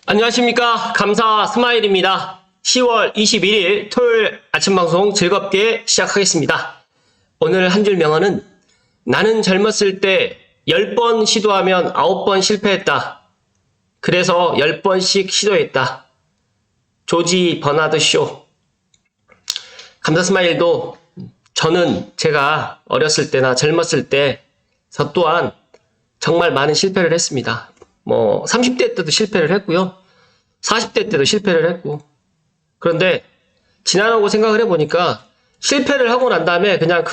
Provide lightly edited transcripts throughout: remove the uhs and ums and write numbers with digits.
안녕하십니까. 감사 스마일입니다. 10월 21일 토요일 아침 방송 즐겁게 시작하겠습니다. 오늘 한 줄 명언은 나는 젊었을 때 10번 시도하면 9번 실패했다. 그래서 10번씩 시도했다. 조지 버나드 쇼. 감사 스마일도 저는 제가 어렸을 때나 젊었을 때 저 또한 정말 많은 실패를 했습니다. 30대 때도 실패를 했고요. 40대 때도 실패를 했고. 그런데 지나가고 생각을 해보니까 실패를 하고 난 다음에 그냥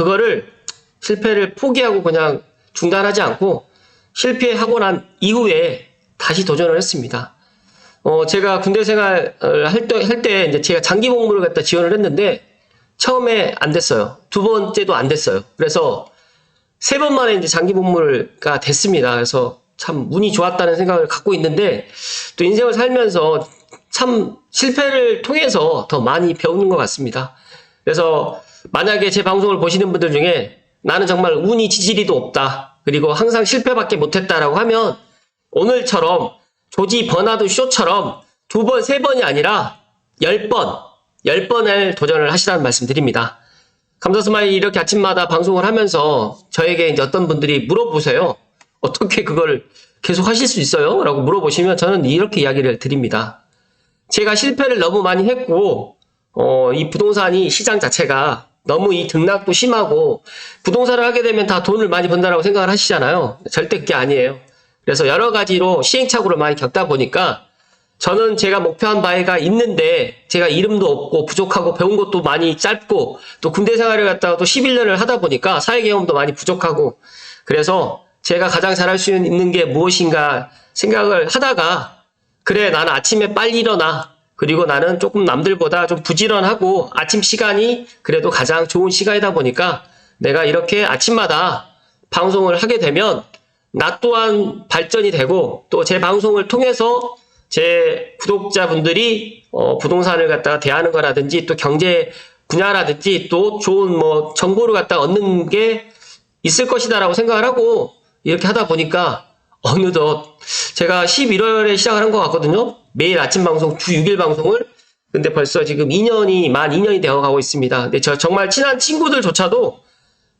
실패를 포기하고 그냥 중단하지 않고 실패하고 난 이후에 다시 도전을 했습니다. 제가 군대 생활을 할 때 이제 제가 장기 복무를 갖다 지원을 했는데 처음에 안 됐어요. 두 번째도 안 됐어요. 그래서 세 번 만에 이제 장기 복무가 됐습니다. 그래서 참 운이 좋았다는 생각을 갖고 있는데 또 인생을 살면서 참 실패를 통해서 더 많이 배우는 것 같습니다. 그래서 만약에 제 방송을 보시는 분들 중에 나는 정말 운이 지지리도 없다. 그리고 항상 실패밖에 못했다라고 하면 오늘처럼 조지 버나드 쇼처럼 두 번, 세 번이 아니라 10번을 도전을 하시라는 말씀 드립니다. 감사스마일 이렇게 아침마다 방송을 하면서 저에게 이제 어떤 분들이 물어보세요. 어떻게 그걸 계속 하실 수 있어요? 라고 물어보시면 저는 이렇게 이야기를 드립니다. 제가 실패를 너무 많이 했고, 이 부동산이 시장 자체가 너무 이 등락도 심하고, 부동산을 하게 되면 다 돈을 많이 번다라고 생각을 하시잖아요. 절대 그게 아니에요. 그래서 여러 가지로 시행착오를 많이 겪다 보니까, 저는 제가 목표한 바가 있는데, 제가 이름도 없고, 부족하고, 배운 것도 많이 짧고, 또 군대 생활을 갔다가 또 11년을 하다 보니까, 사회 경험도 많이 부족하고, 그래서 제가 가장 잘할 수 있는 게 무엇인가 생각을 하다가, 그래, 나는 아침에 빨리 일어나. 그리고 나는 조금 남들보다 좀 부지런하고, 아침 시간이 그래도 가장 좋은 시간이다 보니까, 내가 이렇게 아침마다 방송을 하게 되면, 나 또한 발전이 되고, 또 제 방송을 통해서 제 구독자분들이 부동산을 갖다가 대하는 거라든지 또 경제 분야라든지 또 좋은 정보를 갖다가 얻는 게 있을 것이다라고 생각을 하고 이렇게 하다 보니까 어느덧 제가 11월에 시작을 한 것 같거든요. 매일 아침 방송 주 6일 방송을. 근데 벌써 지금 만 2년이 되어 가고 있습니다. 근데 저 정말 친한 친구들조차도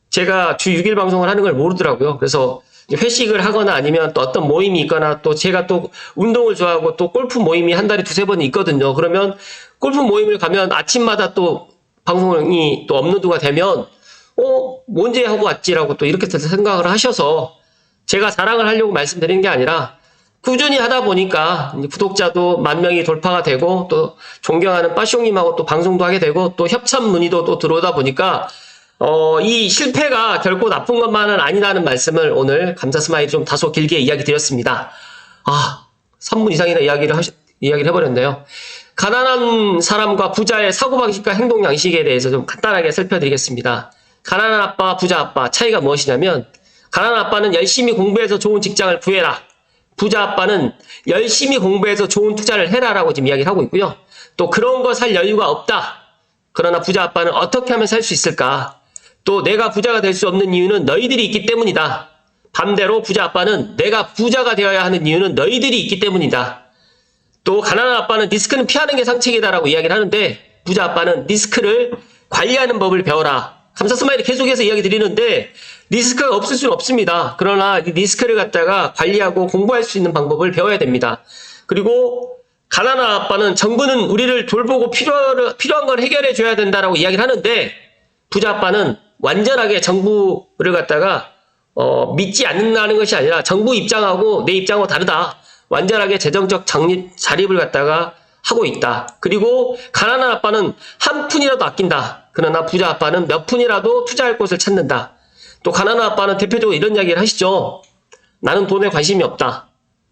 제가 주 6일 방송을 하는 걸 모르더라고요. 그래서 회식을 하거나 아니면 또 어떤 모임이 있거나 또 제가 또 운동을 좋아하고 또 골프 모임이 한 달에 두세 번이 있거든요. 그러면 골프 모임을 가면 아침마다 또 방송이 또 업로드가 되면 언제 하고 왔지라고 또 이렇게 생각을 하셔서 제가 자랑을 하려고 말씀드리는 게 아니라 꾸준히 하다 보니까 구독자도 10,000명이 돌파가 되고 또 존경하는 빠숑님하고 또 방송도 하게 되고 또 협찬 문의도 또 들어오다 보니까 이 실패가 결코 나쁜 것만은 아니라는 말씀을 오늘 감사 스마일이 좀 다소 길게 이야기 드렸습니다. 3분 이상이나 이야기를 해버렸네요. 가난한 사람과 부자의 사고방식과 행동 양식에 대해서 좀 간단하게 살펴드리겠습니다. 가난한 아빠, 부자 아빠 차이가 무엇이냐면 가난한 아빠는 열심히 공부해서 좋은 직장을 구해라. 부자 아빠는 열심히 공부해서 좋은 투자를 해라라고 지금 이야기를 하고 있고요. 또 그런 거 살 여유가 없다. 그러나 부자 아빠는 어떻게 하면 살 수 있을까? 또 내가 부자가 될 수 없는 이유는 너희들이 있기 때문이다. 반대로 부자 아빠는 내가 부자가 되어야 하는 이유는 너희들이 있기 때문이다. 또 가난한 아빠는 리스크는 피하는 게 상책이다라고 이야기를 하는데 부자 아빠는 리스크를 관리하는 법을 배워라. 감사 스마일이 계속해서 이야기 드리는데 리스크가 없을 수는 없습니다. 그러나 이 리스크를 갖다가 관리하고 공부할 수 있는 방법을 배워야 됩니다. 그리고 가난한 아빠는 정부는 우리를 돌보고 필요한 걸 해결해 줘야 된다라고 이야기를 하는데 부자 아빠는 완전하게 정부를 갖다가 믿지 않는다는 것이 아니라 정부 입장하고 내 입장하고 다르다. 완전하게 재정적 자립을 갖다가 하고 있다. 그리고 가난한 아빠는 한 푼이라도 아낀다. 그러나 부자 아빠는 몇 푼이라도 투자할 곳을 찾는다. 또 가난한 아빠는 대표적으로 이런 이야기를 하시죠. 나는 돈에 관심이 없다.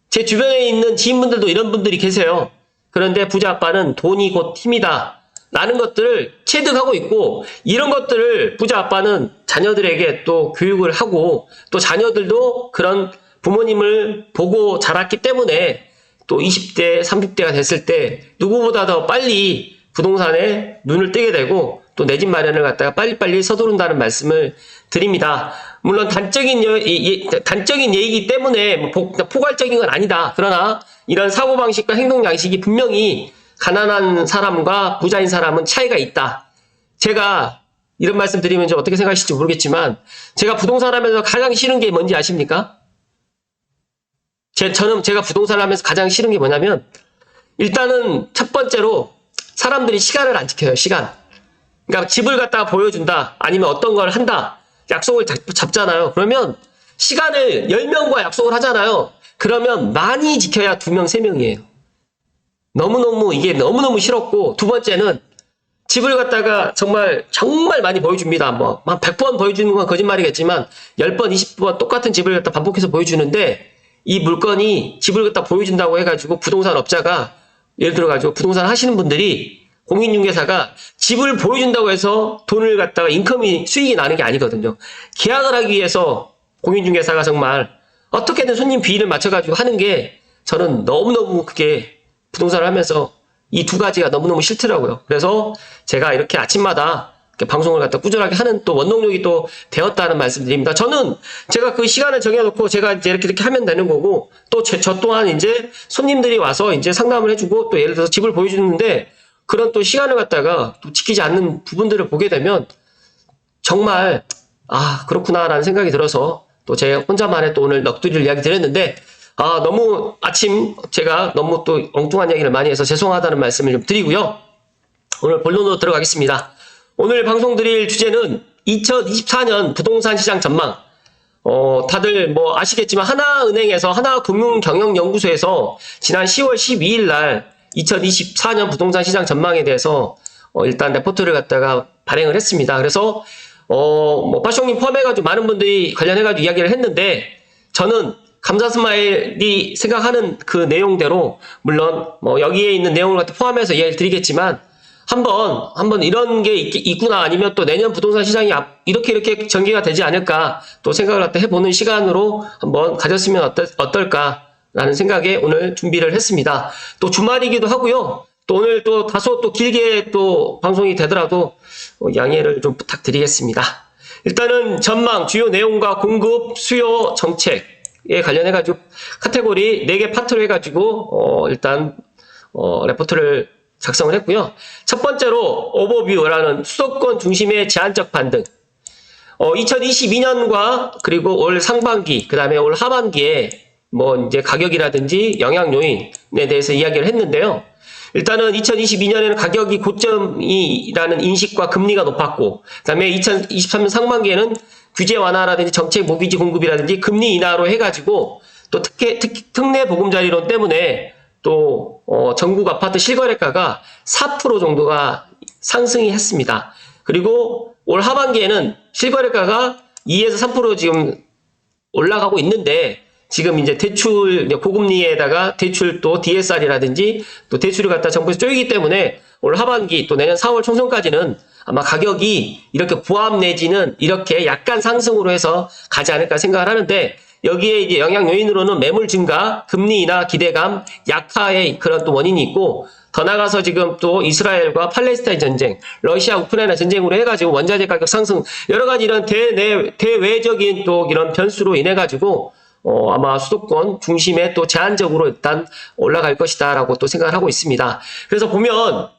제 주변에 있는 지인분들도 이런 분들이 계세요. 그런데 부자 아빠는 돈이 곧 힘이다. 라는 것들을 체득하고 있고 이런 것들을 부자 아빠는 자녀들에게 또 교육을 하고 또 자녀들도 그런 부모님을 보고 자랐기 때문에 또 20대, 30대가 됐을 때 누구보다 더 빨리 부동산에 눈을 뜨게 되고 또 내 집 마련을 갖다가 빨리빨리 서두른다는 말씀을 드립니다. 물론 단적인 예이기 때문에 뭐 포괄적인 건 아니다. 그러나 이런 사고방식과 행동 양식이 분명히 가난한 사람과 부자인 사람은 차이가 있다. 제가 이런 말씀 드리면 좀 어떻게 생각하실지 모르겠지만 제가 부동산 하면서 가장 싫은 게 뭔지 아십니까? 제가 부동산을 하면서 가장 싫은 게 뭐냐면 일단은 첫 번째로 사람들이 시간을 안 지켜요. 시간. 그러니까 집을 갖다가 보여준다. 아니면 어떤 걸 한다. 약속을 잡잖아요. 그러면 시간을 10명과 약속을 하잖아요. 그러면 많이 지켜야 2명, 3명이에요. 이게 너무너무 싫었고, 두 번째는 집을 갖다가 정말 많이 보여줍니다. 뭐, 한 100번 보여주는 건 거짓말이겠지만, 10번, 20번 똑같은 집을 갖다 반복해서 보여주는데, 이 물건이 집을 갖다 보여준다고 해가지고 부동산 업자가, 예를 들어가지고 부동산 하시는 분들이 공인중개사가 집을 보여준다고 해서 돈을 갖다가 수익이 나는 게 아니거든요. 계약을 하기 위해서 공인중개사가 정말 어떻게든 손님 비율을 맞춰가지고 하는 게 저는 너무너무 그게 부동산을 하면서 이 두 가지가 너무너무 싫더라고요. 그래서 제가 이렇게 아침마다 이렇게 방송을 갖다 꾸준하게 하는 또 원동력이 또 되었다는 말씀드립니다. 저는 제가 그 시간을 정해놓고 제가 이제 이렇게 하면 되는 거고 또 저 또한 이제 손님들이 와서 이제 상담을 해주고 또 예를 들어서 집을 보여주는데 그런 또 시간을 갖다가 또 지키지 않는 부분들을 보게 되면 정말 그렇구나라는 생각이 들어서 또 제 혼자만의 또 오늘 넋두리를 이야기 드렸는데 너무 아침 제가 너무 또 엉뚱한 이야기를 많이 해서 죄송하다는 말씀을 좀 드리고요. 오늘 본론으로 들어가겠습니다. 오늘 방송 드릴 주제는 2024년 부동산 시장 전망. 다들 뭐 아시겠지만 하나은행에서 하나금융경영연구소에서 지난 10월 12일 날 2024년 부동산 시장 전망에 대해서 일단 레포트를 갖다가 발행을 했습니다. 그래서 뭐 빠숑님 포함해가지고 많은 분들이 관련해가지고 이야기를 했는데 저는 감사스마일이 생각하는 그 내용대로 물론 뭐 여기에 있는 내용을 갖다 포함해서 이야기를 드리겠지만 한번 이런 게 있구나 아니면 또 내년 부동산 시장이 이렇게 전개가 되지 않을까 또 생각을 갖다 해보는 시간으로 한번 가졌으면 어떨까라는 생각에 오늘 준비를 했습니다. 또 주말이기도 하고요. 또 오늘 또 다소 또 길게 또 방송이 되더라도 양해를 좀 부탁드리겠습니다. 일단은 전망, 주요 내용과 공급, 수요, 정책에 관련해가지고 카테고리 4개 파트로 해가지고 일단 레포트를 작성을 했고요. 첫 번째로 오버뷰라는 수도권 중심의 제한적 반등. 2022년과 그리고 올 상반기, 그 다음에 올 하반기에 뭐 이제 가격이라든지 영향 요인에 대해서 이야기를 했는데요. 일단은 2022년에는 가격이 고점이라는 인식과 금리가 높았고, 그 다음에 2023년 상반기에는 규제 완화라든지 정책 모기지 공급이라든지 금리 인하로 해가지고 또 특례 보금자리론 때문에 또 전국 아파트 실거래가가 4% 정도가 상승이 했습니다. 그리고 올 하반기에는 실거래가가 2에서 3% 지금 올라가고 있는데 지금 이제 대출 고금리에다가 대출 또 DSR이라든지 또 대출을 갖다 정부에서 쪼이기 때문에 올 하반기 또 내년 4월 총선까지는 아마 가격이 이렇게 부합 내지는 이렇게 약간 상승으로 해서 가지 않을까 생각을 하는데 여기에 이제 영향 요인으로는 매물 증가, 금리 인하 기대감, 약화의 그런 또 원인이 있고 더 나가서 지금 또 이스라엘과 팔레스타인 전쟁, 러시아 우크라이나 전쟁으로 해가지고 원자재 가격 상승 여러 가지 이런 대외적인 또 이런 변수로 인해 가지고 아마 수도권 중심에 또 제한적으로 일단 올라갈 것이다라고 또 생각을 하고 있습니다. 그래서 보면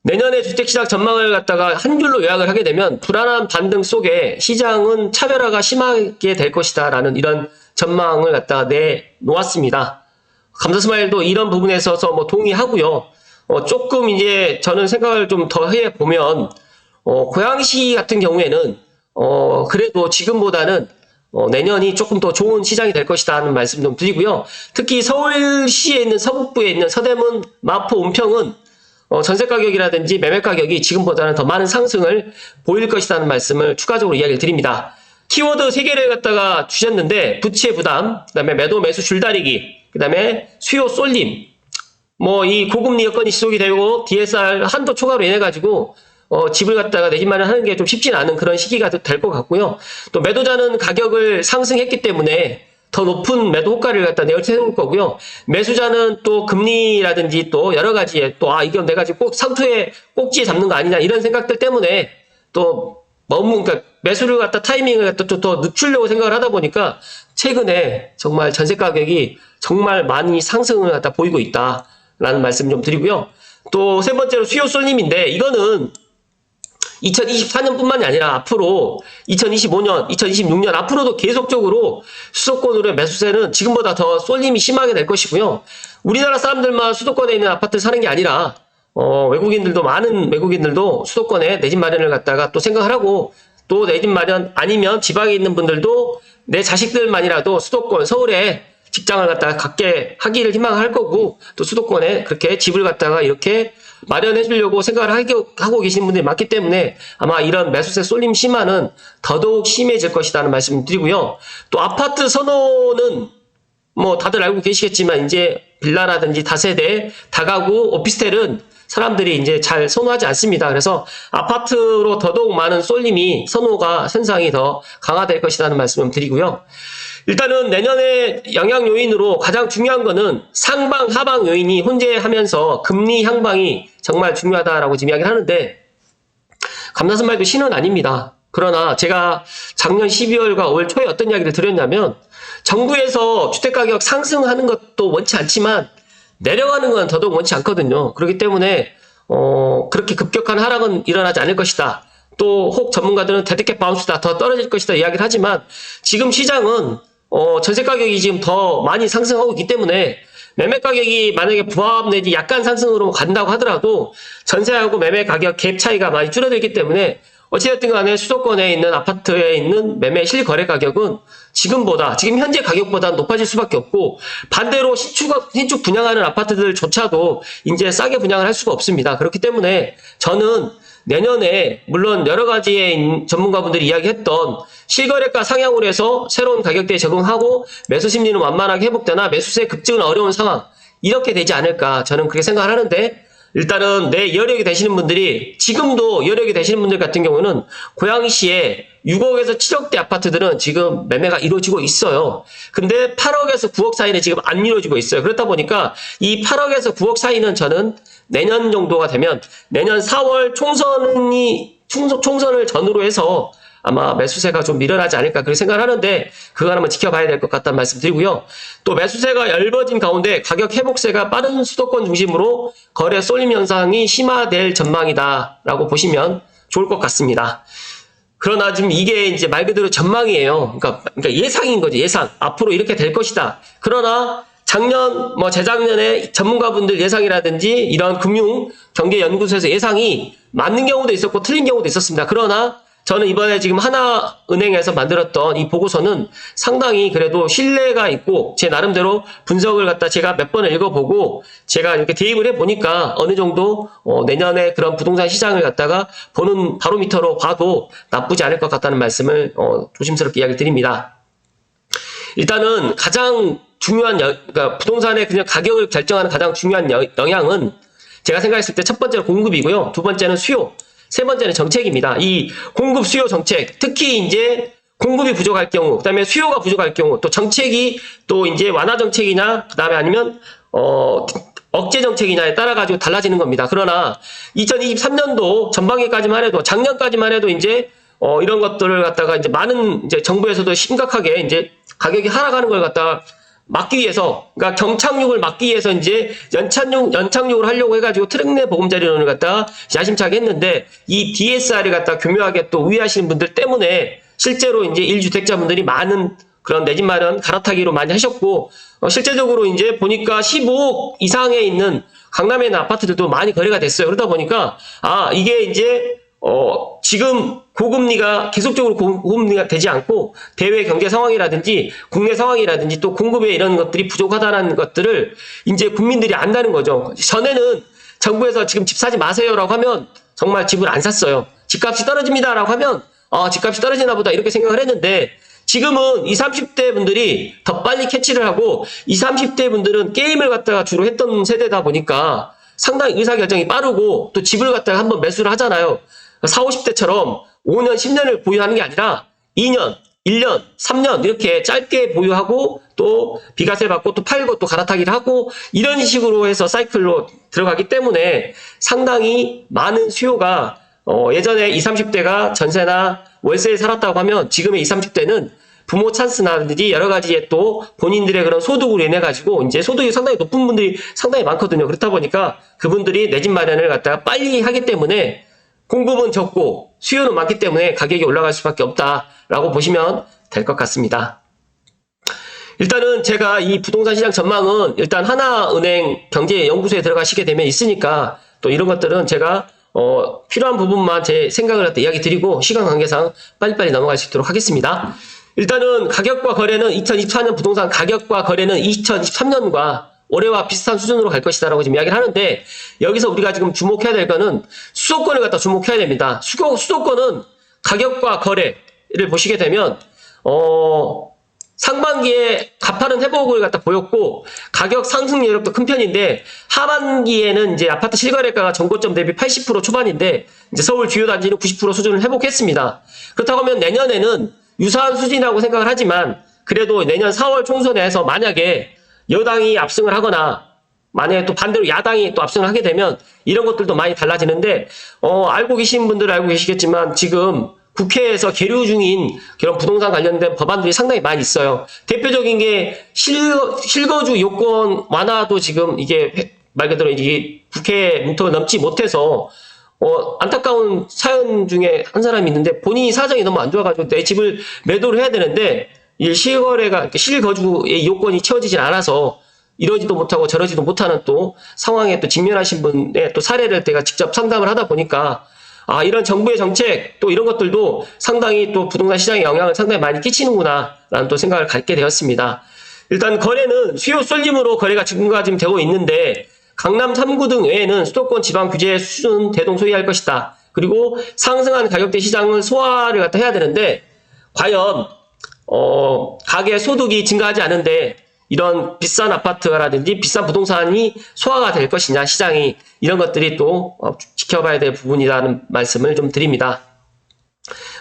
내년에 주택시장 전망을 갖다가 한 줄로 요약을 하게 되면 불안한 반등 속에 시장은 차별화가 심하게 될 것이다라는 이런 전망을 갖다가 내놓았습니다. 감사스마일도 이런 부분에 있어서 뭐 동의하고요. 조금 이제 저는 생각을 좀 더 해보면 고양시 같은 경우에는 그래도 지금보다는 내년이 조금 더 좋은 시장이 될 것이다 하는 말씀 좀 드리고요. 특히 서울시에 있는 서북부에 있는 서대문, 마포, 은평은 전세 가격이라든지 매매 가격이 지금보다는 더 많은 상승을 보일 것이라는 말씀을 추가적으로 이야기를 드립니다. 키워드 3개를 갖다가 주셨는데 부채 부담, 그다음에 매도 매수 줄다리기, 그다음에 수요 쏠림. 뭐 이 고금리 여건이 지속이 되고 DSR 한도 초과로 인해 가지고 집을 갖다가 내 집 마련하는 게 좀 쉽지는 않은 그런 시기가 될 것 같고요. 또 매도자는 가격을 상승했기 때문에 더 높은 매도 호가를 갖다 내세울 거고요. 매수자는 또 금리라든지 또 여러 가지에 또 이건 내가 지금 꼭 상투에 꼭지에 잡는 거 아니냐 이런 생각들 때문에 또 그러니까 매수를 갖다 타이밍을 갖다 좀 더 늦추려고 생각을 하다 보니까 최근에 정말 전세 가격이 정말 많이 상승을 갖다 보이고 있다라는 말씀 좀 드리고요. 또 세 번째로 수요 쏠림인데 이거는 2024년뿐만이 아니라 앞으로 2025년, 2026년 앞으로도 계속적으로 수도권으로의 매수세는 지금보다 더 쏠림이 심하게 될 것이고요. 우리나라 사람들만 수도권에 있는 아파트를 사는 게 아니라 외국인들도 많은 외국인들도 수도권에 내 집 마련을 갖다가 또 생각을 하고 또 내 집 마련 아니면 지방에 있는 분들도 내 자식들만이라도 수도권 서울에 직장을 갖다가 갖게 하기를 희망할 거고 또 수도권에 그렇게 집을 갖다가 이렇게 마련해 주려고 생각을 하고 계시는 분들이 많기 때문에 아마 이런 매수세 쏠림 심화는 더더욱 심해질 것이라는 말씀 드리고요. 또 아파트 선호는 뭐 다들 알고 계시겠지만 이제 빌라라든지 다세대, 다가구, 오피스텔은 사람들이 이제 잘 선호하지 않습니다. 그래서 아파트로 더더욱 많은 쏠림이 선호가 현상이 더 강화될 것이라는 말씀을 드리고요. 일단은 내년에 영향 요인으로 가장 중요한 거는 상방, 하방 요인이 혼재하면서 금리 향방이 정말 중요하다라고 지금 이야기를 하는데 감나선 말도 신은 아닙니다. 그러나 제가 작년 12월과 5월 초에 어떤 이야기를 드렸냐면 정부에서 주택가격 상승하는 것도 원치 않지만 내려가는 건 더더욱 원치 않거든요. 그렇기 때문에 그렇게 급격한 하락은 일어나지 않을 것이다. 또 혹 전문가들은 데드캣 바운스다, 더 떨어질 것이다 이야기를 하지만 지금 시장은 전세 가격이 지금 더 많이 상승하고 있기 때문에 매매 가격이 만약에 부합 내지 약간 상승으로 간다고 하더라도 전세하고 매매 가격 갭 차이가 많이 줄어들기 때문에 어찌됐든 간에 수도권에 있는 아파트에 있는 매매 실거래 가격은 지금 현재 가격보다 높아질 수밖에 없고 반대로 신축 분양하는 아파트들조차도 이제 싸게 분양을 할 수가 없습니다. 그렇기 때문에 저는 내년에 물론 여러 가지의 전문가분들이 이야기했던 실거래가 상향으로 해서 새로운 가격대에 적응하고 매수 심리는 완만하게 회복되나 매수세 급증은 어려운 상황 이렇게 되지 않을까 저는 그렇게 생각을 하는데 일단은 내 여력이 되시는 분들이 지금도 여력이 되시는 분들 같은 경우는 고양시에 6억에서 7억대 아파트들은 지금 매매가 이루어지고 있어요. 근데 8억에서 9억 사이는 지금 안 이루어지고 있어요. 그렇다 보니까 이 8억에서 9억 사이는 저는 내년 정도가 되면 내년 4월 총선을 전후로 해서 아마 매수세가 좀 밀어나지 않을까 그렇게 생각을 하는데 그걸 한번 지켜봐야 될 것 같다는 말씀 드리고요. 또 매수세가 얇아진 가운데 가격 회복세가 빠른 수도권 중심으로 거래 쏠림 현상이 심화될 전망이다라고 보시면 좋을 것 같습니다. 그러나 지금 이게 이제 말 그대로 전망이에요. 그러니까 예상인 거지, 예상. 앞으로 이렇게 될 것이다. 그러나 작년, 재작년에 전문가분들 예상이라든지 이런 금융경제연구소에서 예상이 맞는 경우도 있었고 틀린 경우도 있었습니다. 그러나 저는 이번에 지금 하나은행에서 만들었던 이 보고서는 상당히 그래도 신뢰가 있고 제 나름대로 분석을 갖다 제가 몇 번을 읽어보고 제가 이렇게 대입을 해보니까 어느 정도 내년에 그런 부동산 시장을 갖다가 보는 바로미터로 봐도 나쁘지 않을 것 같다는 말씀을 조심스럽게 이야기를 드립니다. 일단은 가장 중요한 그러니까 부동산의 그냥 가격을 결정하는 가장 중요한 영향은 제가 생각했을 때 첫 번째는 공급이고요. 두 번째는 수요. 세 번째는 정책입니다. 이 공급 수요 정책, 특히 이제 공급이 부족할 경우, 그다음에 수요가 부족할 경우, 또 정책이 또 이제 완화 정책이냐, 그다음에 아니면 억제 정책이냐에 따라 가지고 달라지는 겁니다. 그러나 2023년도 전반기까지만 해도 작년까지만 해도 이제 이런 것들을 갖다가 이제 많은 이제 정부에서도 심각하게 이제 가격이 하락하는 걸 갖다가 막기 위해서, 그러니까 경착륙을 막기 위해서 이제 연착륙을 하려고 해가지고 트랙 내 보금자리론을 갖다가 야심차게 했는데 이 DSR을 갖다가 교묘하게 또 우회하시는 분들 때문에 실제로 이제 1주택자분들이 많은 그런 내 집 마련 갈아타기로 많이 하셨고 실제적으로 이제 보니까 15억 이상에 있는 강남에 있는 아파트들도 많이 거래가 됐어요. 그러다 보니까 이게 이제 지금 고금리가 계속적으로 고금리가 되지 않고 대외 경제 상황이라든지 국내 상황이라든지 또 공급에 이런 것들이 부족하다는 것들을 이제 국민들이 안다는 거죠. 전에는 정부에서 지금 집 사지 마세요라고 하면 정말 집을 안 샀어요. 집값이 떨어집니다라고 하면 집값이 떨어지나 보다 이렇게 생각을 했는데 지금은 20, 30대 분들이 더 빨리 캐치를 하고 20, 30대 분들은 게임을 갖다가 주로 했던 세대다 보니까 상당히 의사결정이 빠르고 또 집을 갖다가 한번 매수를 하잖아요. 40, 50대처럼 5년, 10년을 보유하는 게 아니라 2년, 1년, 3년 이렇게 짧게 보유하고 또 비과세 받고 또 팔고 또 갈아타기를 하고 이런 식으로 해서 사이클로 들어가기 때문에 상당히 많은 수요가 예전에 20, 30대가 전세나 월세에 살았다고 하면 지금의 20, 30대는 부모 찬스나든지 여러 가지의 또 본인들의 그런 소득으로 인해 가지고 이제 소득이 상당히 높은 분들이 상당히 많거든요. 그렇다 보니까 그분들이 내 집 마련을 갖다가 빨리 하기 때문에 공급은 적고 수요는 많기 때문에 가격이 올라갈 수밖에 없다라고 보시면 될 것 같습니다. 일단은 제가 이 부동산 시장 전망은 일단 하나은행 경제연구소에 들어가시게 되면 있으니까 또 이런 것들은 제가 필요한 부분만 제 생각을 갖다 이야기 드리고 시간 관계상 빨리빨리 넘어갈 수 있도록 하겠습니다. 일단은 가격과 거래는 2024년 부동산 가격과 거래는 2023년과 올해와 비슷한 수준으로 갈 것이다라고 지금 이야기를 하는데 여기서 우리가 지금 주목해야 될 거는 수도권을 갖다 주목해야 됩니다. 수도권은 가격과 거래를 보시게 되면 상반기에 가파른 회복을 갖다 보였고 가격 상승 여력도 큰 편인데 하반기에는 이제 아파트 실거래가가 전고점 대비 80% 초반인데 이제 서울 주요 단지는 90% 수준을 회복했습니다. 그렇다고 하면 내년에는 유사한 수준이라고 생각을 하지만 그래도 내년 4월 총선에서 만약에 여당이 압승을 하거나 만약에 또 반대로 야당이 또 압승을 하게 되면 이런 것들도 많이 달라지는데 알고 계신 분들은 알고 계시겠지만 지금 국회에서 계류 중인 그런 부동산 관련된 법안들이 상당히 많이 있어요. 대표적인 게 실거주 요건 완화도 지금 이게 말 그대로 이게 국회 문턱을 넘지 못해서 안타까운 사연 중에 한 사람이 있는데 본인이 사정이 너무 안 좋아가지고 내 집을 매도를 해야 되는데 이 실거주의 요건이 채워지질 않아서 이러지도 못하고 저러지도 못하는 또 상황에 또 직면하신 분의 또 사례를 제가 직접 상담을 하다 보니까 이런 정부의 정책 또 이런 것들도 상당히 또 부동산 시장에 영향을 상당히 많이 끼치는구나 라는 또 생각을 갖게 되었습니다. 일단 거래는 수요 쏠림으로 거래가 증가 지금 되고 있는데 강남 3구 등 외에는 수도권 지방 규제 수준 대동소이할 것이다. 그리고 상승한 가격대 시장을 소화를 갖다 해야 되는데 과연 가계 소득이 증가하지 않은데 이런 비싼 아파트라든지 비싼 부동산이 소화가 될 것이냐 시장이 이런 것들이 또 지켜봐야 될 부분이라는 말씀을 좀 드립니다.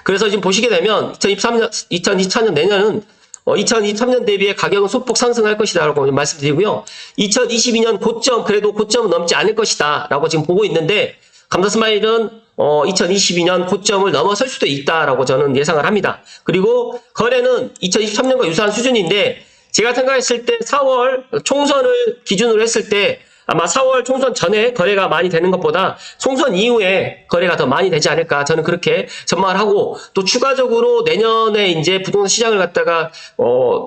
그래서 지금 보시게 되면 2024년 내년은 2023년 대비해 가격은 소폭 상승할 것이다 라고 말씀드리고요. 2022년 고점 그래도 고점은 넘지 않을 것이다 라고 지금 보고 있는데 감사스마일은 2022년 고점을 넘어설 수도 있다라고 저는 예상을 합니다. 그리고 거래는 2023년과 유사한 수준인데 제가 생각했을 때 4월 총선을 기준으로 했을 때 아마 4월 총선 전에 거래가 많이 되는 것보다 총선 이후에 거래가 더 많이 되지 않을까 저는 그렇게 전망을 하고 또 추가적으로 내년에 이제 부동산 시장을 갖다가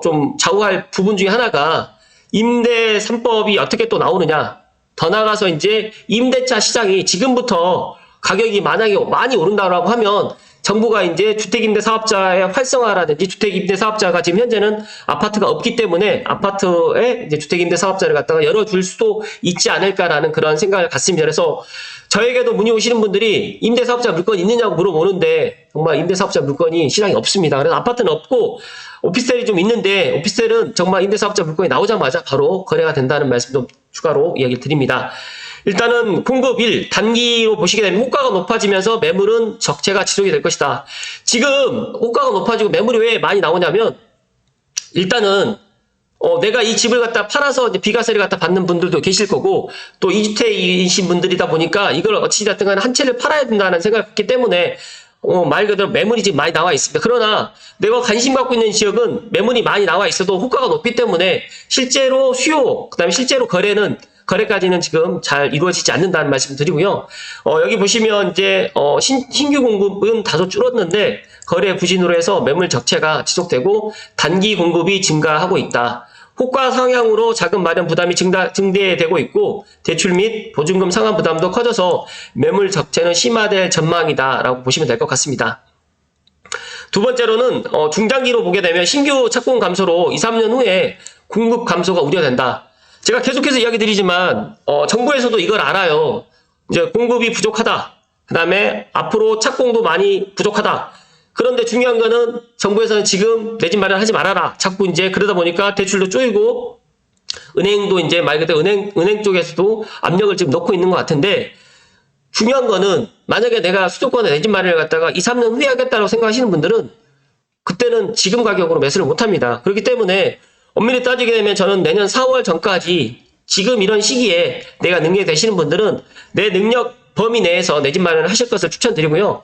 좀 좌우할 부분 중에 하나가 임대 3법이 어떻게 또 나오느냐 더 나아가서 이제 임대차 시장이 지금부터 가격이 만약에 많이 오른다고 하면 정부가 이제 주택임대사업자의 활성화라든지 주택임대사업자가 지금 현재는 아파트가 없기 때문에 아파트에 이제 주택임대사업자를 갖다가 열어줄 수도 있지 않을까라는 그런 생각을 갖습니다. 그래서 저에게도 문의 오시는 분들이 임대사업자 물건이 있느냐고 물어보는데 정말 임대사업자 물건이 시장에 없습니다. 그래서 아파트는 없고 오피스텔이 좀 있는데 오피스텔은 정말 임대사업자 물건이 나오자마자 바로 거래가 된다는 말씀 좀 추가로 이야기를 드립니다. 일단은 공급 1, 단기로 보시게 되면 호가가 높아지면서 매물은 적체가 지속이 될 것이다. 지금 호가가 높아지고 매물이 왜 많이 나오냐면 일단은 내가 이 집을 갖다 팔아서 이제 비과세를 갖다 받는 분들도 계실 거고 또 2주택이신 분들이다 보니까 이걸 어찌됐든 간에 한 채를 팔아야 된다는 생각을 갖기 때문에 말 그대로 매물이 지금 많이 나와 있습니다. 그러나 내가 관심 갖고 있는 지역은 매물이 많이 나와 있어도 호가가 높기 때문에 실제로 수요, 그 다음에 실제로 거래까지는 지금 잘 이루어지지 않는다는 말씀 드리고요. 여기 보시면 이제 신규 공급은 다소 줄었는데 거래 부진으로 해서 매물 적체가 지속되고 단기 공급이 증가하고 있다. 호가 상향으로 자금 마련 부담이 증대되고 있고 대출 및 보증금 상환 부담도 커져서 매물 적체는 심화될 전망이다라고 보시면 될 것 같습니다. 두 번째로는 중장기로 보게 되면 신규 착공 감소로 2, 3년 후에 공급 감소가 우려된다. 제가 계속해서 이야기 드리지만 정부에서도 이걸 알아요. 이제 공급이 부족하다. 그 다음에 앞으로 착공도 많이 부족하다. 그런데 중요한 거는 정부에서는 지금 내 집 마련하지 말아라. 자꾸 이제 그러다 보니까 대출도 쪼이고 은행도 이제 말 그대로 은행 쪽에서도 압력을 지금 넣고 있는 것 같은데 중요한 거는 만약에 내가 수도권에 내 집 마련을 갖다가 2, 3년 후에 하겠다고 생각하시는 분들은 그때는 지금 가격으로 매수를 못 합니다. 그렇기 때문에 엄밀히 따지게 되면 저는 내년 4월 전까지 지금 이런 시기에 내가 능력이 되시는 분들은 내 능력 범위 내에서 내 집 마련을 하실 것을 추천드리고요.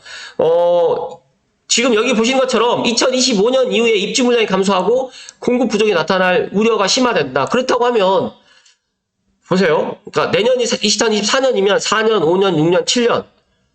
지금 여기 보신 것처럼 2025년 이후에 입주 물량이 감소하고 공급 부족이 나타날 우려가 심화된다. 그렇다고 하면 보세요. 그러니까 내년이 2024년이면 4년, 5년, 6년, 7년.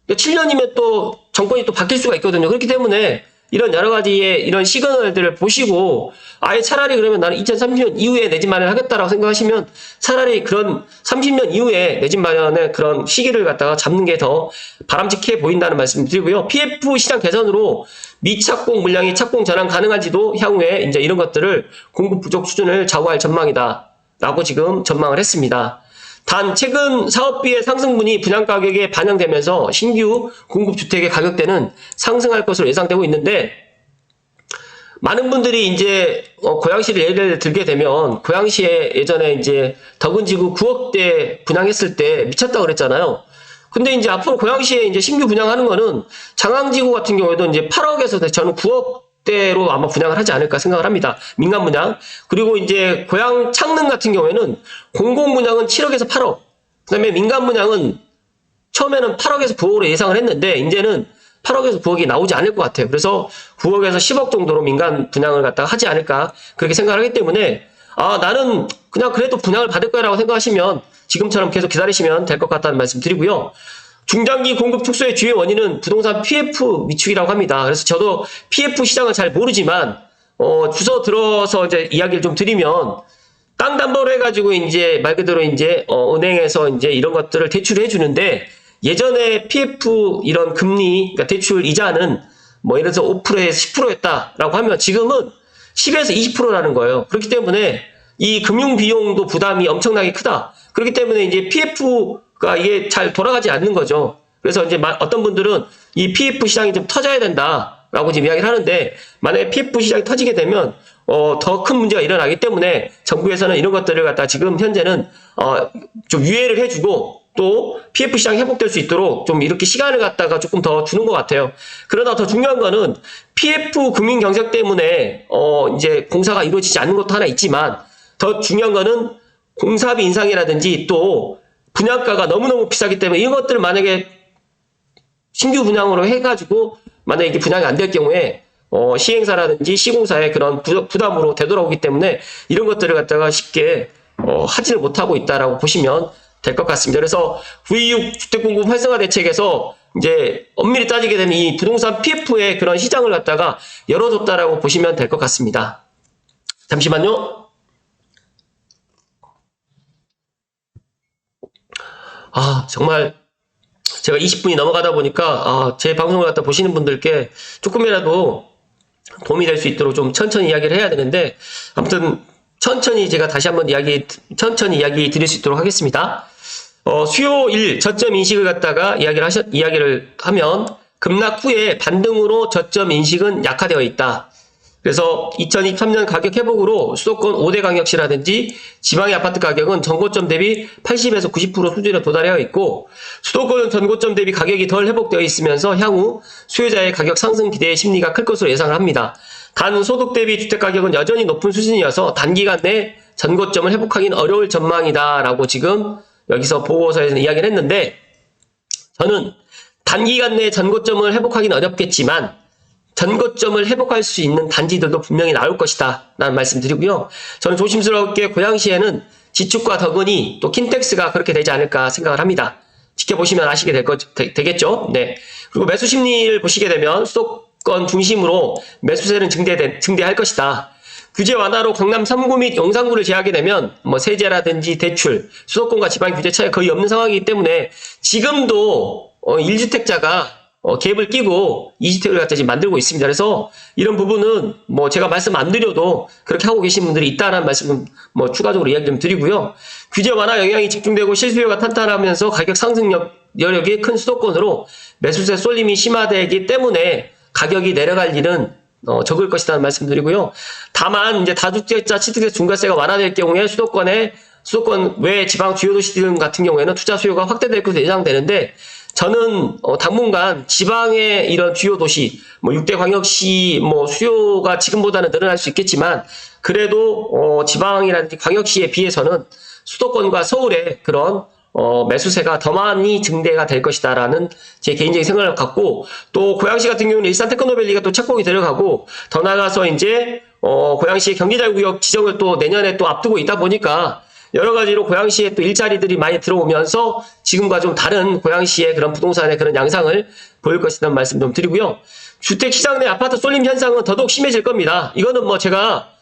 7년이면 또 정권이 또 바뀔 수가 있거든요. 그렇기 때문에 이런 여러 가지의 이런 시그널들을 보시고 아예 차라리 그러면 나는 2030년 이후에 내 집 마련을 하겠다라고 생각하시면 차라리 그런 30년 이후에 내 집 마련의 그런 시기를 갖다가 잡는 게 더 바람직해 보인다는 말씀 드리고요. PF 시장 개선으로 미착공 물량이 착공 전환 가능한지도 향후에 이제 이런 것들을 공급 부족 수준을 좌우할 전망이다. 라고 지금 전망을 했습니다. 단 최근 사업비의 상승분이 분양가격에 반영되면서 신규 공급주택의 가격대는 상승할 것으로 예상되고 있는데 많은 분들이 이제 고양시를 예를 들게 되면 고양시에 예전에 이제 덕은지구 9억대 분양했을 때 미쳤다고 그랬잖아요. 근데 이제 앞으로 고양시에 이제 신규 분양하는 거는 장항지구 같은 경우에도 이제 8억에서 저는 9억대로 아마 분양을 하지 않을까 생각을 합니다. 민간 분양. 그리고 이제 고양 창릉 같은 경우에는 공공 분양은 7억에서 8억. 그다음에 민간 분양은 처음에는 8억에서 9억으로 예상을 했는데 이제는 8억에서 9억이 나오지 않을 것 같아요. 그래서 9억에서 10억 정도로 민간 분양을 갖다가 하지 않을까 그렇게 생각을 하기 때문에 나는 그냥 그래도 분양을 받을 거라고 생각하시면 지금처럼 계속 기다리시면 될 것 같다는 말씀 드리고요. 중장기 공급 축소의 주요 원인은 부동산 PF 위축이라고 합니다. 그래서 저도 PF 시장을 잘 모르지만 주워 들어서 이제 이야기를 좀 드리면 땅 담보로 해가지고 이제 말 그대로 이제 은행에서 이제 이런 것들을 대출해 주는데 예전에 PF 이런 금리 그러니까 대출 이자는 뭐 예를 들어서 5%에서 10%였다라고 하면 지금은 10에서 20%라는 거예요. 그렇기 때문에 이 금융 비용도 부담이 엄청나게 크다. 그렇기 때문에 이제 PF가 이게 잘 돌아가지 않는 거죠. 그래서 이제 어떤 분들은 이 PF 시장이 좀 터져야 된다라고 지금 이야기를 하는데 만약에 PF 시장이 터지게 되면 더 큰 문제가 일어나기 때문에 정부에서는 이런 것들을 갖다 지금 현재는 좀 유예를 해주고 또 PF 시장이 회복될 수 있도록 좀 이렇게 시간을 갖다가 조금 더 주는 것 같아요. 그러나 더 중요한 거는 PF 금융 경색 때문에 이제 공사가 이루어지지 않는 것도 하나 있지만 더 중요한 거는 공사비 인상이라든지 또 분양가가 너무너무 비싸기 때문에 이것들을 만약에 신규 분양으로 해가지고 만약에 이게 분양이 안 될 경우에 시행사라든지 시공사의 그런 부담으로 되돌아오기 때문에 이런 것들을 갖다가 쉽게 하지를 못하고 있다라고 보시면 될 것 같습니다. 그래서 V6 주택공급 활성화 대책에서 이제 엄밀히 따지게 되면 이 부동산 PF의 그런 시장을 갖다가 열어줬다라고 보시면 될 것 같습니다. 잠시만요. 정말 제가 20분이 넘어가다 보니까 제 방송을 갖다 보시는 분들께 조금이라도 도움이 될 수 있도록 좀 천천히 이야기를 해야 되는데 아무튼 천천히 제가 다시 한번 천천히 이야기 드릴 수 있도록 하겠습니다. 수요 1 저점 인식을 갖다가 이야기를 하면 급락 후에 반등으로 저점 인식은 약화되어 있다. 그래서 2023년 가격 회복으로 수도권 5대 광역시라든지 지방의 아파트 가격은 전고점 대비 80에서 90% 수준에 도달하여 있고 수도권은 전고점 대비 가격이 덜 회복되어 있으면서 향후 수요자의 가격 상승 기대의 심리가 클 것으로 예상을 합니다. 단 소득 대비 주택가격은 여전히 높은 수준이어서 단기간 내 전고점을 회복하기는 어려울 전망이다라고 지금 여기서 보고서에서 이야기를 했는데 저는 단기간 내 전고점을 회복하기는 어렵겠지만 전고점을 회복할 수 있는 단지들도 분명히 나올 것이다 라는 말씀 드리고요. 저는 조심스럽게 고양시에는 지축과 덕은이 또 킨텍스가 그렇게 되지 않을까 생각을 합니다. 지켜보시면 아시게 되겠죠. 네. 그리고 매수 심리를 보시게 되면 수도권 중심으로 매수세는 증대할 것이다. 규제 완화로 강남 3구 및 용산구를 제하게 되면 뭐 세제라든지 대출, 수도권과 지방 규제 차이 거의 없는 상황이기 때문에 지금도 1주택자가 갭을 끼고 2주택을 갖다 지금 만들고 있습니다. 그래서 이런 부분은 뭐 제가 말씀 안 드려도 그렇게 하고 계신 분들이 있다는 말씀은 뭐 추가적으로 이야기 좀 드리고요. 규제 완화 영향이 집중되고 실수요가 탄탄하면서 가격 상승 여력이 큰 수도권으로 매수세 쏠림이 심화되기 때문에 가격이 내려갈 일은 적을 것이라는 말씀 드리고요. 다만 이제 다주택자 취득세 중과세가 완화될 경우에 수도권 외 지방 주요 도시들 같은 경우에는 투자 수요가 확대될 것으로 예상되는데 저는 당분간 지방의 이런 주요 도시, 뭐 6대 광역시 뭐 수요가 지금보다는 늘어날 수 있겠지만 그래도 지방이라든지 광역시에 비해서는 수도권과 서울의 그런 매수세가 더 많이 증대가 될 것이다라는 제 개인적인 생각을 갖고, 또 고양시 같은 경우는 일산 테크노밸리가 또 착공이 들어가고, 더 나아가서 이제 고양시의 경제자유구역 지정을 또 내년에 또 앞두고 있다 보니까 여러 가지로 고양시에 또 일자리들이 많이 들어오면서 지금과 좀 다른 고양시의 그런 부동산의 그런 양상을 보일 것이라는 말씀 좀 드리고요. 주택시장 내 아파트 쏠림 현상은 더더욱 심해질 겁니다. 이거는 뭐 제가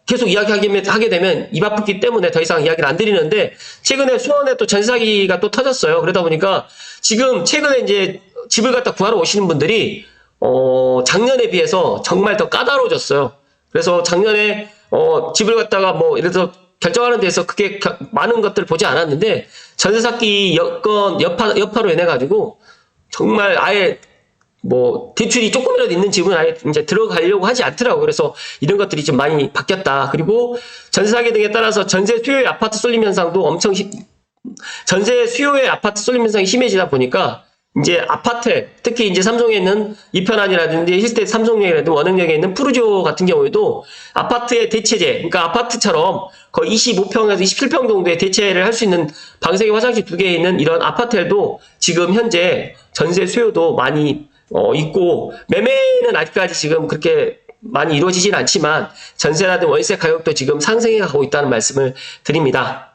계속 이야기하게 되면 입 아프기 때문에 더 이상 이야기를 안 드리는데, 최근에 수원에 또 전세 사기가 또 터졌어요. 그러다 보니까 지금 최근에 이제 집을 갖다 구하러 오시는 분들이 작년에 비해서 정말 더 까다로워졌어요. 그래서 작년에 집을 갖다가 뭐 예를 들어서 결정하는 데서 그게 많은 것들을 보지 않았는데, 전세 사기 여파로 인해 가지고 정말 아예 뭐 대출이 조금이라도 있는 집은 아예 이제 들어가려고 하지 않더라고요. 그래서 이런 것들이 좀 많이 바뀌었다. 그리고 전세 사기 등에 따라서 전세 수요의 아파트 쏠림 현상도 전세 수요의 아파트 쏠림 현상이 심해지다 보니까 이제 아파트, 특히 이제 삼성에 있는 이편안이라든지 힐스테이트 삼성역이라든지 원흥역에 있는 푸르지오 같은 경우에도 아파트의 대체제, 그러니까 아파트처럼 거의 25평에서 27평 정도의 대체를 할 수 있는 방석의 화장실 2개 있는 이런 아파트에도 지금 현재 전세 수요도 많이 있고, 매매는 아직까지 지금 그렇게 많이 이루어지진 않지만 전세라든 월세 가격도 지금 상승해 가고 있다는 말씀을 드립니다.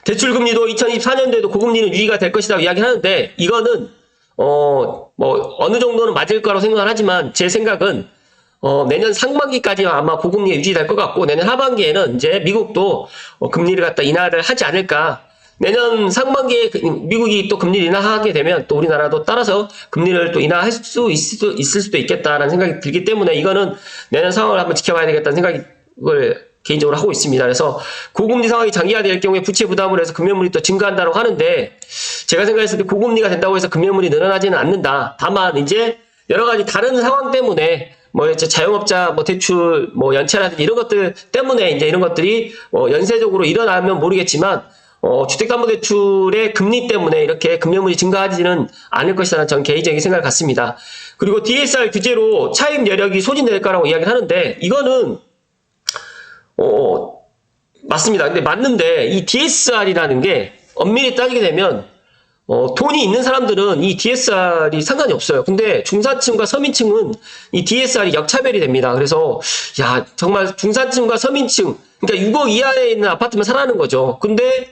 대출금리도 2024년도에도 고금리는 유지가 될 것이라고 이야기하는데, 이거는 어느 정도는 맞을 거라고 생각을 하지만, 제 생각은 내년 상반기까지 아마 고금리가 유지될 것 같고, 내년 하반기에는 이제 미국도 금리를 갖다 인하를 하지 않을까. 내년 상반기에 미국이 또 금리를 인하하게 되면 또 우리나라도 따라서 금리를 또 인하할 수 있을 수도 있겠다라는 생각이 들기 때문에, 이거는 내년 상황을 한번 지켜봐야 되겠다는 생각을 개인적으로 하고 있습니다. 그래서 고금리 상황이 장기화될 경우에 부채 부담을 해서 금융물이 또 증가한다고 하는데, 제가 생각했을 때 고금리가 된다고 해서 금융물이 늘어나지는 않는다. 다만 이제 여러 가지 다른 상황 때문에 뭐 이제 자영업자 뭐 대출 뭐 연체라든지 이런 것들 때문에 이제 이런 것들이 연쇄적으로 일어나면 모르겠지만, 주택담보대출의 금리 때문에 이렇게 금융물이 증가하지는 않을 것이라는 전 개인적인 생각을 갖습니다. 그리고 DSR 규제로 차입 여력이 소진될 거라고 이야기를 하는데, 이거는 맞습니다. 근데 맞는데, 이 DSR이라는 게 엄밀히 따지게 되면 돈이 있는 사람들은 이 DSR이 상관이 없어요. 근데 중산층과 서민층은 이 DSR이 역차별이 됩니다. 그래서 야, 정말 중산층과 서민층, 그러니까 6억 이하에 있는 아파트만 사라는 거죠. 근데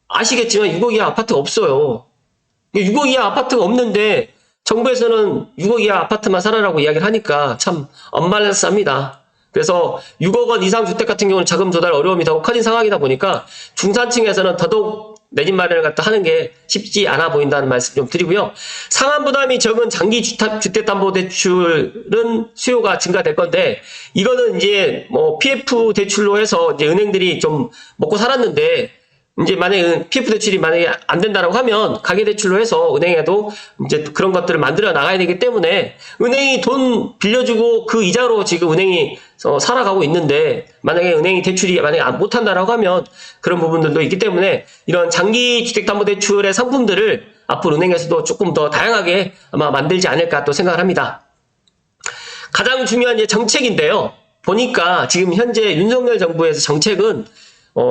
아시겠지만 6억 이하 아파트가 없어요. 6억 이하 아파트가 없는데 정부에서는 6억 이하 아파트만 사라라고 이야기를 하니까 참 언밸런스합니다. 그래서 6억 원 이상 주택 같은 경우는 자금 조달 어려움이 더욱 커진 상황이다 보니까 중산층에서는 더더욱 내 집 마련을 갖다 하는 게 쉽지 않아 보인다는 말씀 좀 드리고요. 상환 부담이 적은 장기 주택담보대출은 수요가 증가될 건데, 이거는 이제 뭐 PF 대출로 해서 이제 은행들이 좀 먹고 살았는데, 이제 만약에 PF 대출이 만약에 안 된다라고 하면 가계대출로 해서 은행에도 이제 그런 것들을 만들어 나가야 되기 때문에, 은행이 돈 빌려주고 그 이자로 지금 은행이 살아가고 있는데, 만약에 은행이 대출이 만약에 못 한다라고 하면 그런 부분들도 있기 때문에, 이런 장기 주택담보대출의 상품들을 앞으로 은행에서도 조금 더 다양하게 아마 만들지 않을까 또 생각을 합니다. 가장 중요한 이제 정책인데요. 보니까 지금 현재 윤석열 정부에서 정책은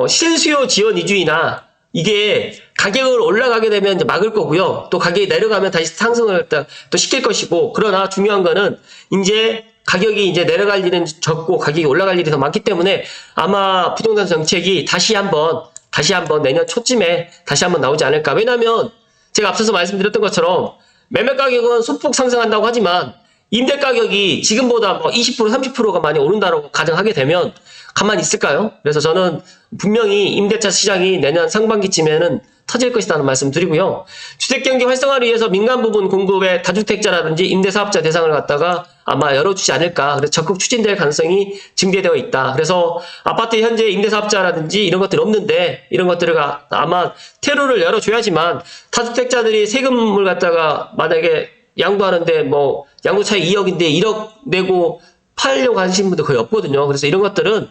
실수요 지원 위주이나, 이게 가격을 올라가게 되면 이제 막을 거고요. 또 가격이 내려가면 다시 상승을 또 시킬 것이고, 그러나 중요한 거는 이제 가격이 이제 내려갈 일은 적고 가격이 올라갈 일이 더 많기 때문에, 아마 부동산 정책이 다시 한번 내년 초쯤에 다시 한번 나오지 않을까. 왜냐면 제가 앞서서 말씀드렸던 것처럼 매매 가격은 소폭 상승한다고 하지만 임대 가격이 지금보다 뭐 20% 30%가 많이 오른다고 가정하게 되면 가만히 있을까요? 그래서 저는 분명히 임대차 시장이 내년 상반기쯤에는 터질 것이라는 말씀 드리고요. 주택경기 활성화를 위해서 민간 부분 공급의 다주택자라든지 임대사업자 대상을 갖다가 아마 열어주지 않을까. 그래서 적극 추진될 가능성이 증대되어 있다. 그래서 아파트 현재 임대사업자라든지 이런 것들이 없는데, 이런 것들을 아마 퇴로를 열어줘야지만 다주택자들이 세금을 갖다가 만약에 양도하는데 뭐 양도 차익 2억인데 1억 내고 팔려고 하시는 분들 거의 없거든요. 그래서 이런 것들은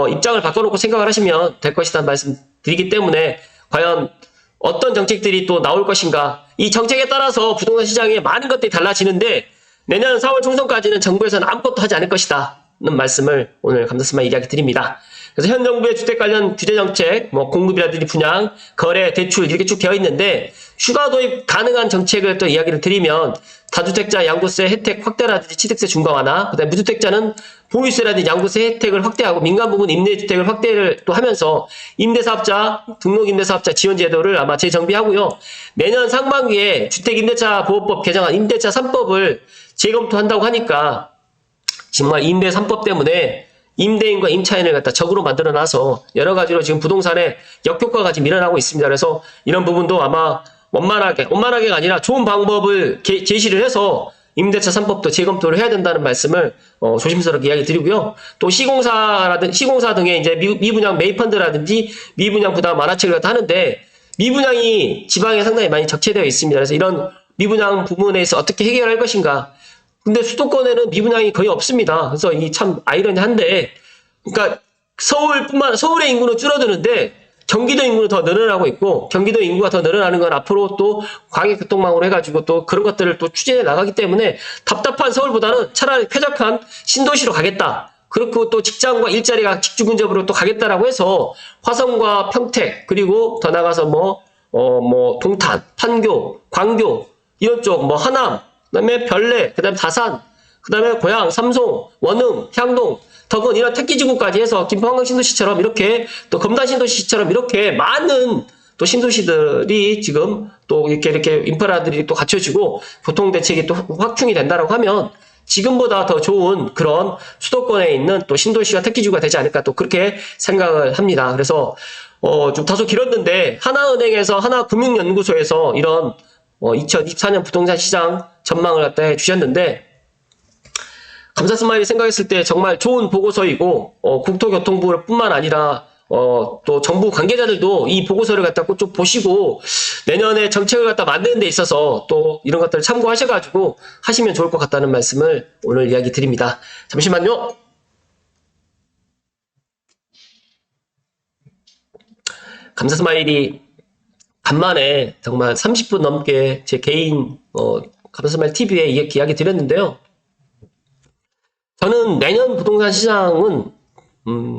입장을 바꿔놓고 생각을 하시면 될 것이라는 말씀 드리기 때문에, 과연 어떤 정책들이 또 나올 것인가, 이 정책에 따라서 부동산 시장에 많은 것들이 달라지는데, 내년 4월 총선까지는 정부에서는 아무것도 하지 않을 것이다 는 말씀을 오늘 감사스마 이야기 드립니다. 그래서 현 정부의 주택 관련 규제 정책, 뭐 공급이라든지 분양, 거래, 대출 이렇게 쭉 되어 있는데 추가 도입 가능한 정책을 또 이야기를 드리면 다주택자 양도세 혜택 확대라든지 취득세 중과 완화, 그다음에 무주택자는 보유세라든지 양도세 혜택을 확대하고 민간 부분 임대주택을 확대를 또 하면서 임대사업자, 등록임대사업자 지원제도를 아마 재정비하고요. 내년 상반기에 주택임대차 보호법 개정안 임대차 3법을 재검토한다고 하니까 정말 임대 3법 때문에 임대인과 임차인을 갖다 적으로 만들어놔서 여러 가지로 지금 부동산에 역효과가 지금 일어나고 있습니다. 그래서 이런 부분도 아마 원만하게가 아니라 좋은 방법을 제시를 해서 임대차 3법도 재검토를 해야 된다는 말씀을 조심스럽게 이야기 드리고요. 또 시공사 등의 이제 미분양 매입펀드라든지 미분양 부담 완화책을 갖다 하는데 미분양이 지방에 상당히 많이 적체되어 있습니다. 그래서 이런 미분양 부분에서 어떻게 해결할 것인가. 근데 수도권에는 미분양이 거의 없습니다. 그래서 이 참 아이러니한데, 그러니까 서울의 인구는 줄어드는데 경기도 인구는 더 늘어나고 있고, 경기도 인구가 더 늘어나는 건 앞으로 또 광역교통망으로 해가지고 또 그런 것들을 또 추진해 나가기 때문에 답답한 서울보다는 차라리 쾌적한 신도시로 가겠다. 그렇고 또 직장과 일자리가 직주 근접으로 또 가겠다라고 해서 화성과 평택, 그리고 더 나가서 동탄, 판교, 광교, 이런 쪽, 하남, 그다음에 별내, 그다음에 다산, 그다음에 고양, 삼송, 원흥, 향동, 덕은 이런 택지지구까지 해서 김포 한강신도시처럼 이렇게 또 검단신도시처럼 이렇게 많은 또 신도시들이 지금 또 이렇게 인프라들이 또 갖춰지고 교통대책이 또 확충이 된다라고 하면 지금보다 더 좋은 그런 수도권에 있는 또 신도시와 택지지구가 되지 않을까 또 그렇게 생각을 합니다. 그래서 좀 다소 길었는데 하나은행에서 하나금융연구소에서 이런 2024년 부동산 시장 전망을 갖다 해주셨는데 감사 스마일이 생각했을 때 정말 좋은 보고서이고 국토교통부뿐만 아니라 또 정부 관계자들도 이 보고서를 갖다 꼭 좀 보시고 내년에 정책을 갖다 만드는 데 있어서 또 이런 것들을 참고하셔가지고 하시면 좋을 것 같다는 말씀을 오늘 이야기 드립니다. 잠시만요. 감사 스마일이 간만에 정말 30분 넘게 제 개인 감사 스마일 TV에 이야기 드렸는데요. 저는 내년 부동산 시장은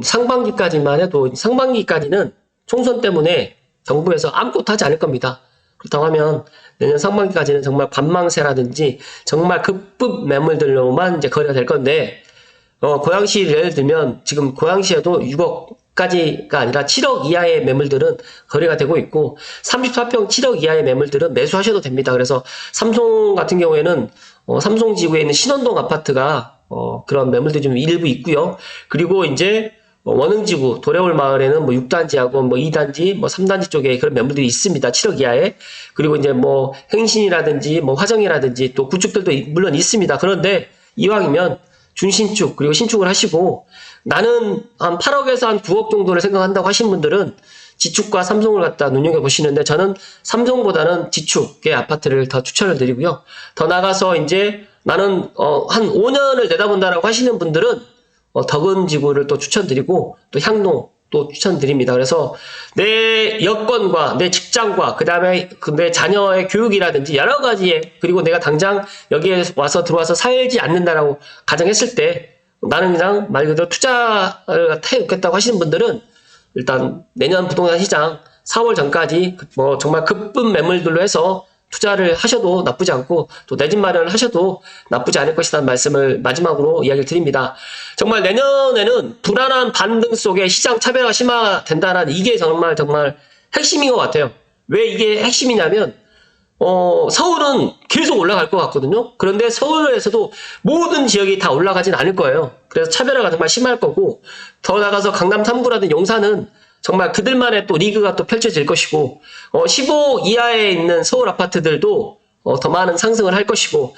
상반기까지만 해도 상반기까지는 총선 때문에 정부에서 아무것도 하지 않을 겁니다. 그렇다고 하면 내년 상반기까지는 정말 관망세라든지 정말 급급 매물들로만 이제 거래가 될 건데 고양시 예를 들면 지금 고양시에도 6억까지가 아니라 7억 이하의 매물들은 거래가 되고 있고 34평 7억 이하의 매물들은 매수하셔도 됩니다. 그래서 삼성 같은 경우에는 삼성지구에 있는 신원동 아파트가 그런 매물들이 좀 일부 있고요. 그리고 이제 원흥지구 도래올 마을에는 6단지하고 2단지, 3단지 쪽에 그런 매물들이 있습니다. 7억 이하에. 그리고 이제 행신이라든지 화정이라든지 또 구축들도 물론 있습니다. 그런데 이왕이면 준신축 그리고 신축을 하시고 나는 한 8억에서 한 9억 정도를 생각한다고 하신 분들은 지축과 삼성을 갖다 눈여겨보시는데 저는 삼성보다는 지축의 아파트를 더 추천을 드리고요. 더 나가서 이제 나는 한 5년을 내다본다라고 하시는 분들은 덕은지구를 또 추천드리고 또 향동 또 추천드립니다. 그래서 내 여건과 내 직장과 그다음에 내 자녀의 교육이라든지 여러 가지에 그리고 내가 당장 여기에 들어와서 살지 않는다라고 가정했을 때 나는 그냥 말 그대로 투자를 해놓겠다고 하시는 분들은 일단 내년 부동산 시장 4월 전까지 정말 급분 매물들로 해서 투자를 하셔도 나쁘지 않고 또 내 집 마련을 하셔도 나쁘지 않을 것이라는 말씀을 마지막으로 이야기를 드립니다. 정말 내년에는 불안한 반등 속에 시장 차별화가 심화된다는 이게 정말 핵심인 것 같아요. 왜 이게 핵심이냐면 서울은 계속 올라갈 것 같거든요. 그런데 서울에서도 모든 지역이 다 올라가진 않을 거예요. 그래서 차별화가 정말 심할 거고 더 나가서 강남 3구라든 용산은 정말 그들만의 또 리그가 또 펼쳐질 것이고 15 이하에 있는 서울 아파트들도 더 많은 상승을 할 것이고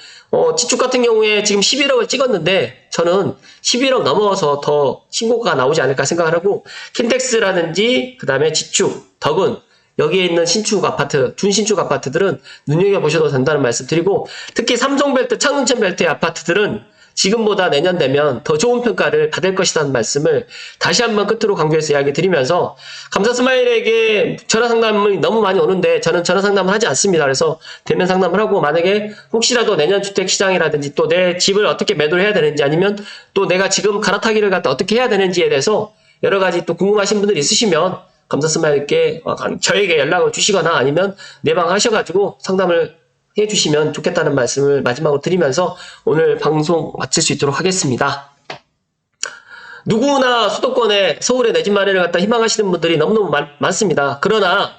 지축 같은 경우에 지금 11억을 찍었는데 저는 11억 넘어서 더 신고가가 나오지 않을까 생각을 하고 킨텍스라든지 그 다음에 지축, 덕은 여기에 있는 신축 아파트, 준신축 아파트들은 눈여겨보셔도 된다는 말씀 드리고 특히 삼성벨트, 창릉천벨트의 아파트들은 지금보다 내년 되면 더 좋은 평가를 받을 것이라는 말씀을 다시 한번 끝으로 강조해서 이야기 드리면서 감사 스마일에게 전화 상담이 너무 많이 오는데 저는 전화 상담을 하지 않습니다. 그래서 대면 상담을 하고 만약에 혹시라도 내년 주택시장이라든지 또 내 집을 어떻게 매도를 해야 되는지 아니면 또 내가 지금 갈아타기를 갖다 어떻게 해야 되는지에 대해서 여러 가지 또 궁금하신 분들이 있으시면 감사스마일께 저에게 연락을 주시거나 아니면 내방하셔가지고 상담을 해주시면 좋겠다는 말씀을 마지막으로 드리면서 오늘 방송 마칠 수 있도록 하겠습니다. 누구나 수도권에 서울에 내 집 마련을 갖다 희망하시는 분들이 너무너무 많습니다. 그러나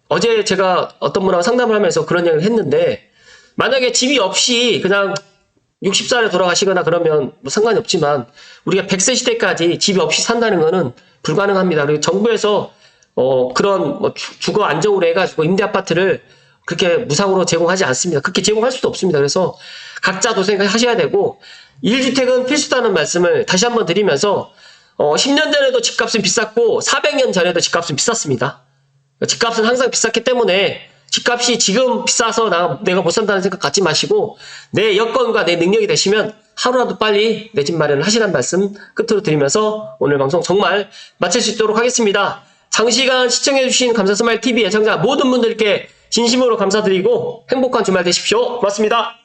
어제 제가 어떤 분하고 상담을 하면서 그런 얘기를 했는데 만약에 집이 없이 그냥 60살에 돌아가시거나 그러면 뭐 상관이 없지만 우리가 100세 시대까지 집이 없이 산다는 거는 불가능합니다. 그리고 정부에서 그런 뭐 주거 안정으로 해가지고 임대 아파트를 그렇게 무상으로 제공하지 않습니다. 그렇게 제공할 수도 없습니다. 그래서 각자 도생을 하셔야 되고 1주택은 필수다는 말씀을 다시 한번 드리면서 10년 전에도 집값은 비쌌고 400년 전에도 집값은 비쌌습니다. 집값은 항상 비쌌기 때문에 집값이 지금 비싸서 내가 못 산다는 생각 갖지 마시고 내 여건과 내 능력이 되시면 하루라도 빨리 내 집 마련을 하시라는 말씀 끝으로 드리면서 오늘 방송 정말 마칠 수 있도록 하겠습니다. 장시간 시청해주신 감사스마일TV 애청자 모든 분들께 진심으로 감사드리고 행복한 주말 되십시오. 고맙습니다.